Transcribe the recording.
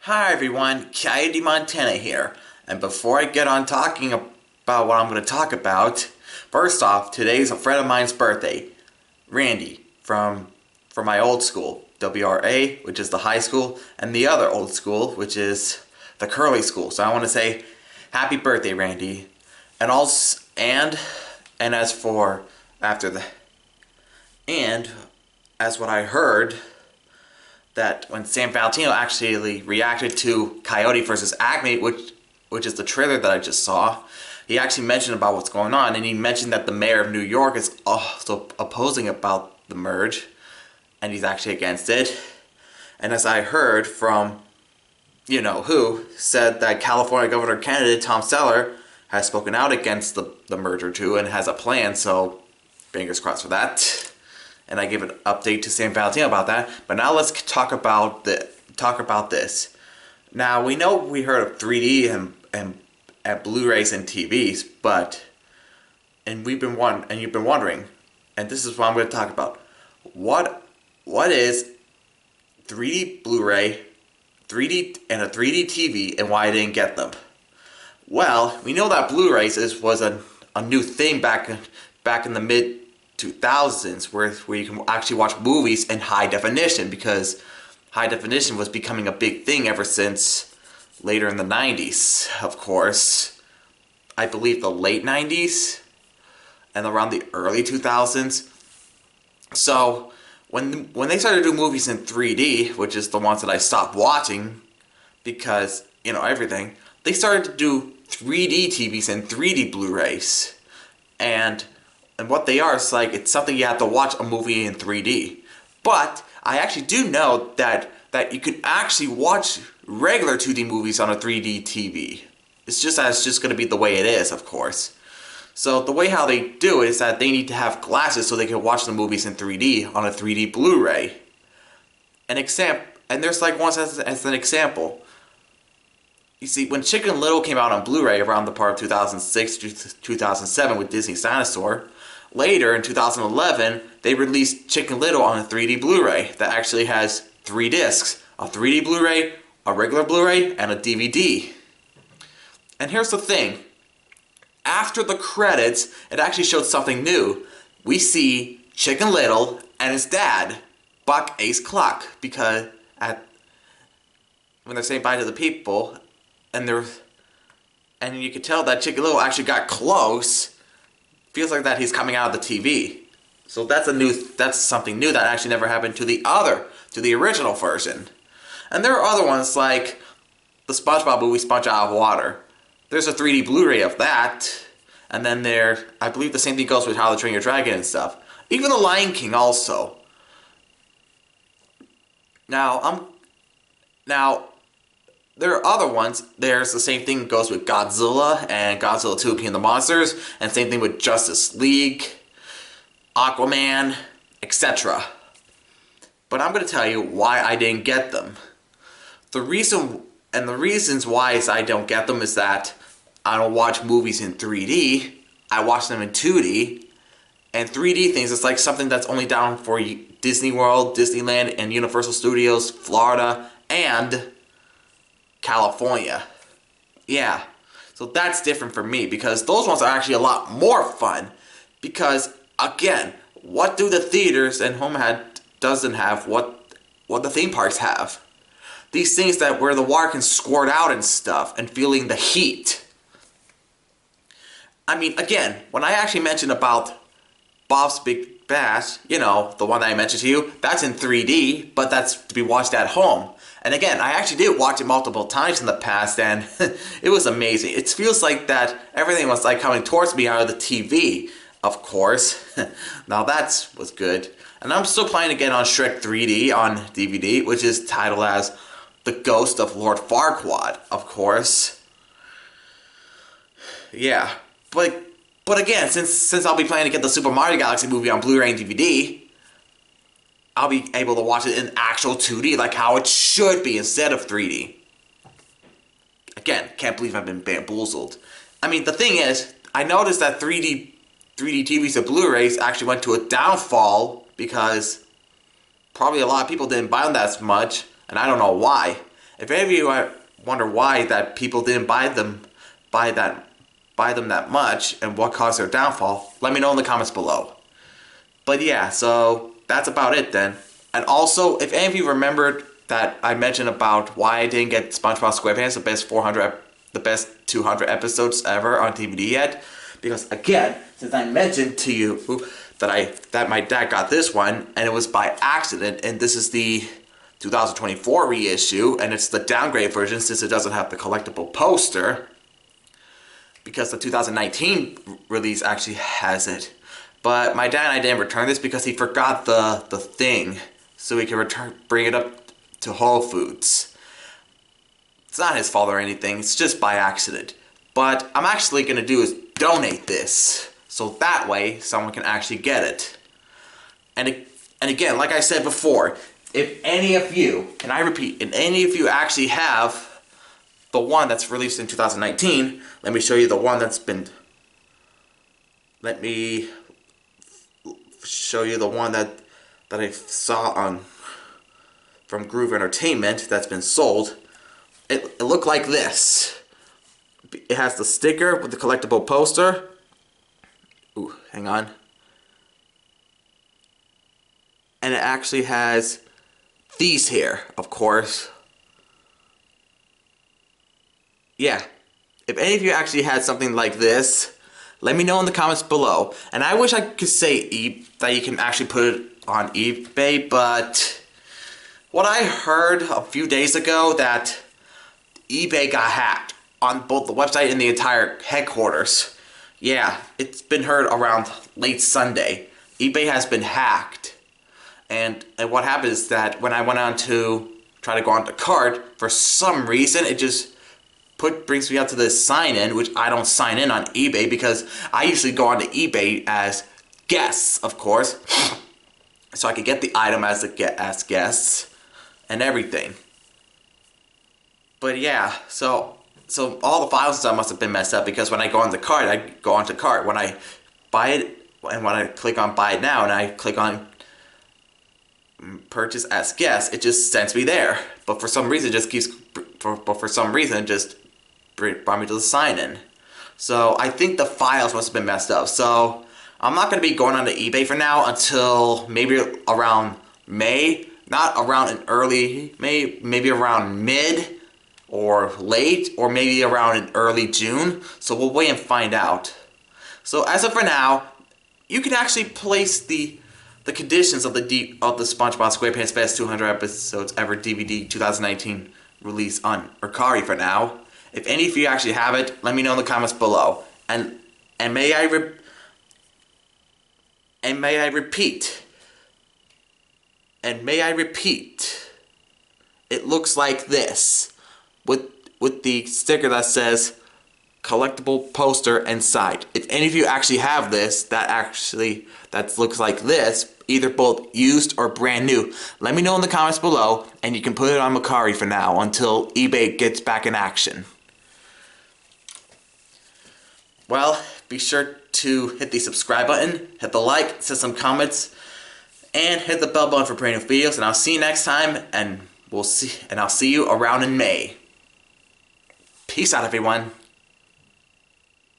Hi everyone, Coyote Montana here, and before I get on talking about what I'm going to talk about, first off, today's a friend of mine's birthday, Randy, from my old school, WRA, which is the high school, and the other old school, which is the Curly school. So I want to say, happy birthday, Randy, and also, and as for after the, and as what I heard, that when San Valentino actually reacted to Coyote versus Acme, which is the trailer that I just saw, he actually mentioned about what's going on, and he mentioned that the mayor of New York is also opposing about the merge, and he's actually against it. And as I heard from, you know who, said that California governor candidate Tom Selleck has spoken out against the merger too, and has a plan, so fingers crossed for that. And I gave an update to San Valentino about that. But now let's talk about this. Now we know we heard of 3D and at Blu-rays and TVs, and you've been wondering, and this is what I'm going to talk about. What is 3D Blu-ray, 3D and a 3D TV, and why I didn't get them? Well, we know that Blu-rays was a new thing back in the mid 2000s where you can actually watch movies in high definition, because high definition was becoming a big thing ever since later in the 90s, of course. I believe the late 90s and around the early 2000s. So when they started to do movies in 3D, which is the ones that I stopped watching because, everything, they started to do 3D TVs and 3D Blu-rays. And what they are is it's something you have to watch a movie in 3D. But I actually do know that you can actually watch regular 2D movies on a 3D TV. It's just going to be the way it is, of course. So the way how they do it is that they need to have glasses so they can watch the movies in 3D on a 3D Blu-ray. And there's one as an example. You see, when Chicken Little came out on Blu-ray around the part of 2006 to 2007 with Disney's Dinosaur, later in 2011, they released Chicken Little on a 3D Blu-ray that actually has 3 discs, a 3D Blu-ray, a regular Blu-ray, and a DVD. And here's the thing. After the credits, it actually showed something new. We see Chicken Little and his dad, Buck Ace Cluck, because when they're saying bye to the people, and you could tell that Chicken Little actually got close. Feels like that he's coming out of the TV. So that's something new that actually never happened to the original version. And there are other ones like the Spongebob Movie Sponge Out of Water. There's a 3D Blu-ray of that. And then I believe the same thing goes with How to Train Your Dragon and stuff. Even The Lion King also. Now there are other ones. There's the same thing goes with Godzilla and Godzilla 2 King of the Monsters, and same thing with Justice League, Aquaman, etc. But I'm going to tell you why I didn't get them. The reasons why I don't get them is that I don't watch movies in 3D. I watch them in 2D. And 3D things, it's like something that's only down for Disney World, Disneyland, and Universal Studios, Florida, and California. Yeah, so that's different for me, because those ones are actually a lot more fun. Because again, what do the theaters and home doesn't have what the theme parks have? These things where the water can squirt out and stuff, and feeling the heat. I mean, again, when I actually mentioned about Bob's Big Bash, the one that I mentioned to you, that's in 3D, but that's to be watched at home. And again, I actually did watch it multiple times in the past, and it was amazing. It feels like that everything was coming towards me out of the TV, of course. Now that was good. And I'm still planning to get on Shrek 3D on DVD, which is titled as The Ghost of Lord Farquaad, of course. Yeah, but again, since I'll be planning to get the Super Mario Galaxy movie on Blu-ray and DVD, I'll be able to watch it in actual 2D, like how it should be, instead of 3D. Again, can't believe I've been bamboozled. I mean, the thing is, I noticed that 3D TVs and Blu-rays actually went to a downfall because probably a lot of people didn't buy them that much, and I don't know why. If any of you wonder why that people didn't buy them that much and what caused their downfall, let me know in the comments below. But yeah, so that's about it then. And also, if any of you remembered that I mentioned about why I didn't get SpongeBob SquarePants the best 200 episodes ever on DVD yet, because again, since I mentioned to you that my dad got this one and it was by accident, and this is the 2024 reissue, and it's the downgrade version since it doesn't have the collectible poster, because the 2019 release actually has it. But my dad and I didn't return this because he forgot the thing, so we could bring it up to Whole Foods. It's not his fault or anything, it's just by accident. But I'm actually going to do is donate this, so that way someone can actually get it. And again, like I said before, if any of you, and I repeat, if any of you actually have the one that's released in 2019, let me show you the one that's been... Let me show you the one that I saw from Groove Entertainment that's been sold. It looked like this. It has the sticker with the collectible poster. Ooh, hang on. And it actually has these here, of course. Yeah. If any of you actually had something like this, let me know in the comments below. And I wish I could say that you can actually put it on eBay, but what I heard a few days ago that eBay got hacked on both the website and the entire headquarters. Yeah, it's been heard around late Sunday. eBay has been hacked. And what happened is that when I went on to try to go on the card, for some reason it just brings me up to this sign in, which I don't sign in on eBay because I usually go on to eBay as guests, of course, so I could get the item as guests and everything. But yeah, so all the files and stuff must have been messed up because when I go on the card, I go onto cart. When I buy it, and when I click on buy it now and I click on purchase as guest, it just sends me there. But for some reason, it just brought me to the sign in. So I think the files must have been messed up. So I'm not going to be going on to eBay for now until maybe around May. Not around in early May, maybe around mid or late, or maybe around in early June. So we'll wait and find out. So as of for now, you can actually place the conditions of the SpongeBob SquarePants Best 200 Episodes Ever DVD 2019 release on Mercari for now. If any of you actually have it, let me know in the comments below. And may I repeat, it looks like this, with the sticker that says collectible poster inside. If any of you actually have this, that looks like this, either both used or brand new, let me know in the comments below, and you can put it on Mercari for now until eBay gets back in action. Well, be sure to hit the subscribe button, hit the like, send some comments, and hit the bell button for brand new videos. And I'll see you next time, and I'll see you around in May. Peace out, everyone.